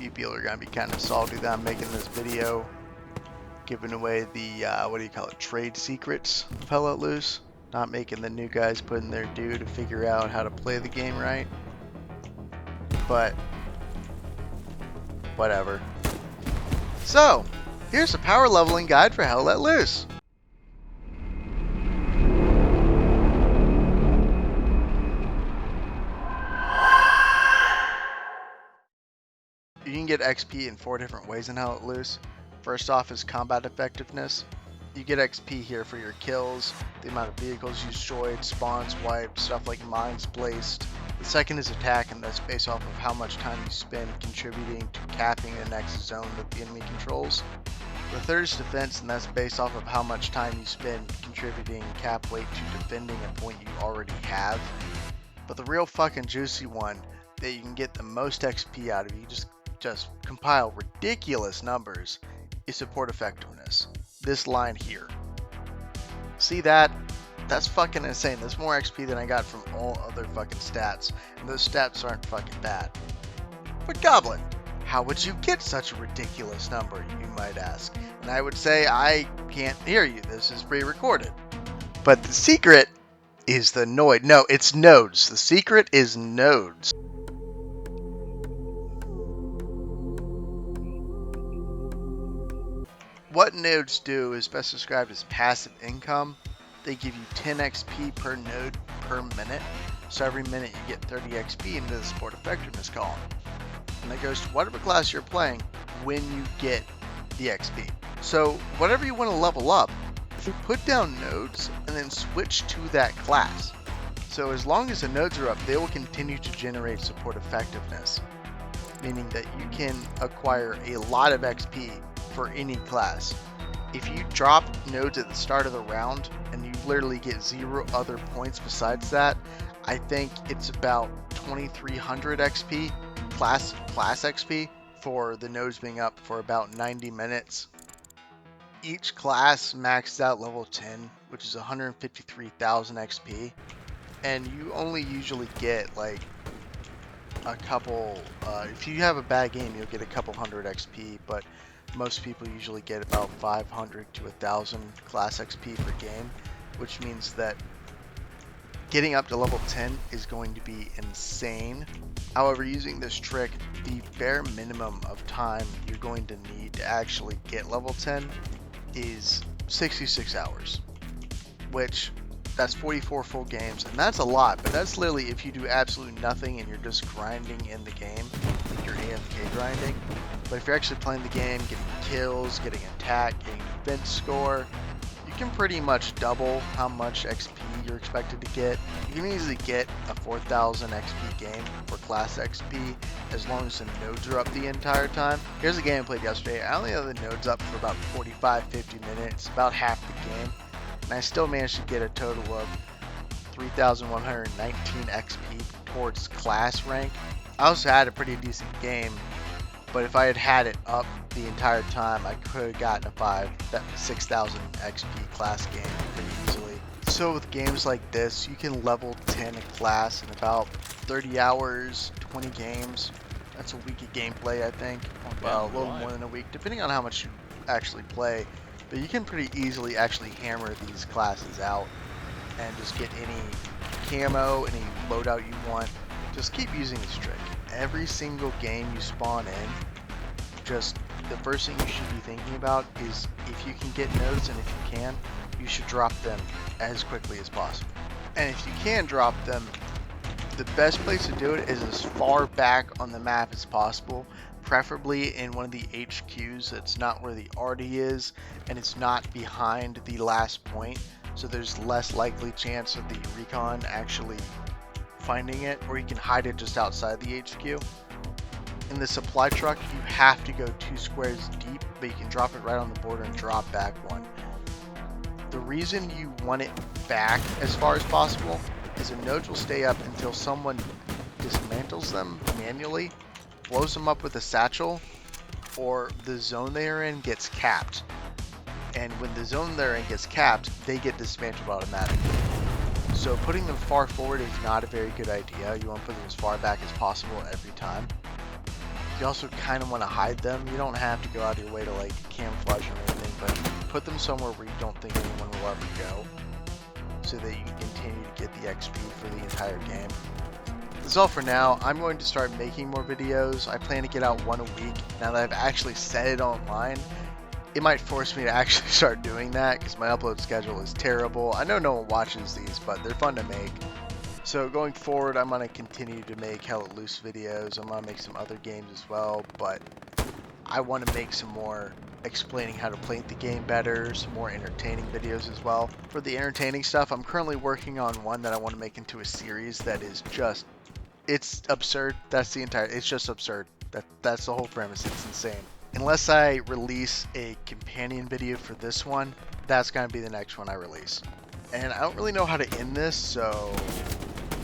people are gonna be kind of salty that I'm making this video, giving away the what do you call it, trade secrets of Hell Let Loose. Not making the new guys put in their due to figure out how to play the game right. But whatever. So here's a power leveling guide for Hell Let Loose. You can get XP in 4 different ways in Hell Let Loose. First off is combat effectiveness. You get XP here for your kills, the amount of vehicles you destroyed, spawns wiped, stuff like mines placed. The second is attack, and that's based off of how much time you spend contributing to capping the next zone that the enemy controls. The third is defense, and that's based off of how much time you spend contributing cap weight to defending a point you already have. But the real fucking juicy one that you can get the most XP out of, you just compile ridiculous numbers, is support effectiveness. This line here. See that? That's fucking insane. That's more XP than I got from all other fucking stats. And those stats aren't fucking bad. But Goblin, how would you get such a ridiculous number, you might ask? And I would say, I can't hear you. This is pre-recorded. But the secret is the noid. No, it's nodes. The secret is nodes. What nodes do is best described as passive income. They give you 10 XP per node per minute. So every minute you get 30 XP into the support effectiveness column. And that goes to whatever class you're playing when you get the XP. So whatever you want to level up, put down nodes and then switch to that class. So as long as the nodes are up, they will continue to generate support effectiveness. Meaning that you can acquire a lot of XP for any class. If you drop nodes at the start of the round and you literally get 0 other points besides that, I think it's about 2300 XP, class XP, for the nodes being up for about 90 minutes. Each class maxed out level 10, which is 153,000 XP, and you only usually get like a couple, if you have a bad game, you'll get a couple hundred XP, but most people usually get about 500 to 1,000 class XP per game, which means that getting up to level 10 is going to be insane. However, using this trick, the bare minimum of time you're going to need to actually get level 10 is 66 hours, which that's 44 full games, and that's a lot, but that's literally if you do absolutely nothing and you're just grinding in the game, like you're AFK grinding. But if you're actually playing the game, getting kills, getting attack, getting defense score, you can pretty much double how much XP you're expected to get. You can easily get a 4,000 XP game for class XP as long as the nodes are up the entire time. Here's a game I played yesterday. I only have the nodes up for about 45-50 minutes, about half the game. And I still managed to get a total of 3,119 XP towards class rank. I also had a pretty decent game, but if I had had it up the entire time, I could have gotten a 6,000 XP class game pretty easily. So with games like this, you can level 10 a class in about 30 hours, 20 games. That's a week of gameplay, I think. Well, a little more than a week, depending on how much you actually play. But you can pretty easily actually hammer these classes out and just get any camo, any loadout you want. Just keep using this trick. Every single game you spawn in, just the first thing you should be thinking about is if you can get nodes, and if you can, you should drop them as quickly as possible. And if you can drop them, the best place to do it is as far back on the map as possible, preferably in one of the HQs that's not where the arty is and it's not behind the last point, so there's less likely chance of the recon actually finding it, or you can hide it just outside the HQ. In the supply truck, you have to go 2 squares deep, but you can drop it right on the border and drop back 1. The reason you want it back as far as possible is the nodes will stay up until someone dismantles them manually, blows them up with a satchel, or the zone they are in gets capped. And when the zone they're in gets capped, they get dismantled automatically. So putting them far forward is not a very good idea. You want to put them as far back as possible every time. You also kind of want to hide them. You don't have to go out of your way to like camouflage them or anything, but put them somewhere where you don't think anyone will ever go, so that you can continue to get the XP for the entire game. That's all for now. I'm going to start making more videos. I plan to get out one a week. Now that I've actually set it online, it might force me to actually start doing that because my upload schedule is terrible. I know no one watches these, but they're fun to make. So going forward, I'm going to continue to make hella loose videos. I'm going to make some other games as well, but I want to make some more explaining how to play the game better, some more entertaining videos as well. For the entertaining stuff, I'm currently working on one that I want to make into a series that is just, it's absurd. It's just absurd. That's the whole premise. It's insane. Unless I release a companion video for this one, that's going to be the next one I release. And I don't really know how to end this, so